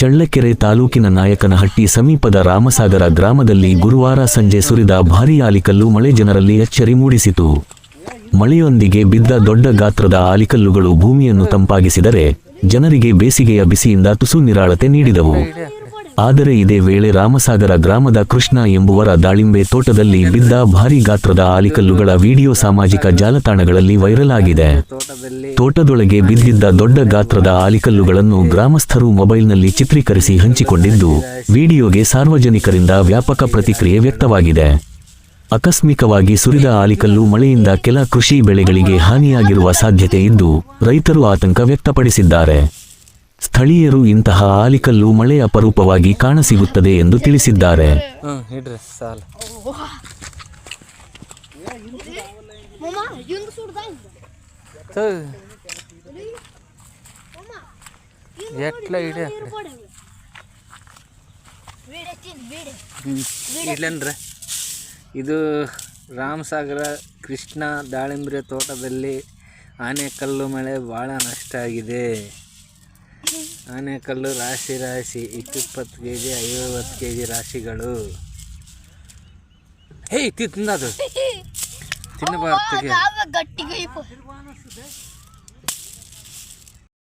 ಚಳ್ಳಕೆರೆ ತಾಲೂಕಿನ ನಾಯಕನಹಟ್ಟಿ ಸಮೀಪದ ರಾಮಸಾಗರ ಗ್ರಾಮದಲ್ಲಿ ಗುರುವಾರ ಸಂಜೆ ಸುರಿದ ಭಾರೀ ಆಲಿಕಲ್ಲು ಮಳೆ ಜನರಲ್ಲಿ ಅಚ್ಚರಿ ಮೂಡಿಸಿತು. ಮಳೆಯೊಂದಿಗೆ ಬಿದ್ದ ದೊಡ್ಡ ಗಾತ್ರದ ಆಲಿಕಲ್ಲುಗಳು ಭೂಮಿಯನ್ನು ತಂಪಾಗಿಸಿದರೆ, ಜನರಿಗೆ ಬೇಸಿಗೆಯ ಬಿಸಿಯಿಂದ ತುಸು ನಿರಾಳತೆ ನೀಡಿದವು. ಆದರೆ ಇದೇ ವೇಳೆ ರಾಮಸಾಗರ ಗ್ರಾಮದ ಕೃಷ್ಣ ಎಂಬುವರ ದಾಳಿಂಬೆ ತೋಟದಲ್ಲಿ ಬಿದ್ದ ಭಾರೀ ಗಾತ್ರದ ಆಲಿಕಲ್ಲುಗಳ ವಿಡಿಯೋ ಸಾಮಾಜಿಕ ಜಾಲತಾಣಗಳಲ್ಲಿ ವೈರಲ್ ಆಗಿದೆ. ತೋಟದೊಳಗೆ ಬಿದ್ದಿದ್ದ ದೊಡ್ಡ ಗಾತ್ರದ ಆಲಿಕಲ್ಲುಗಳನ್ನು ಗ್ರಾಮಸ್ಥರು ಮೊಬೈಲ್ನಲ್ಲಿ ಚಿತ್ರೀಕರಿಸಿ ಹಂಚಿಕೊಂಡಿದ್ದು, ವಿಡಿಯೋಗೆ ಸಾರ್ವಜನಿಕರಿಂದ ವ್ಯಾಪಕ ಪ್ರತಿಕ್ರಿಯೆ ವ್ಯಕ್ತವಾಗಿದೆ. ಆಕಸ್ಮಿಕವಾಗಿ ಸುರಿದ ಆಲಿಕಲ್ಲು ಮಳೆಯಿಂದ ಕೆಲ ಕೃಷಿ ಬೆಳೆಗಳಿಗೆ ಹಾನಿಯಾಗಿರುವ ಸಾಧ್ಯತೆ ಇದ್ದು, ರೈತರು ಆತಂಕ ವ್ಯಕ್ತಪಡಿಸಿದ್ದಾರೆ. ಸ್ಥಳೀಯರು ಇಂತಹ ಆಲಿಕಲ್ಲು ಮಳೆ ಅಪರೂಪವಾಗಿ ಕಾಣಸಿಗುತ್ತದೆ ಎಂದು ತಿಳಿಸಿದ್ದಾರೆ. ಇದು ರಾಮಸಾಗರ ಕೃಷ್ಣ ದಾಳಿಂಬ್ರೆ ತೋಟದಲ್ಲಿ ಆನೆಕಲ್ಲು ಮಳೆ ಭಾಳ ನಷ್ಟ ಆಗಿದೆ. ಆನೆಕಲ್ಲು ರಾಶಿ 20 kg 50 kg ರಾಶಿಗಳು. ತಿನ್ನಬಾರ್ದು.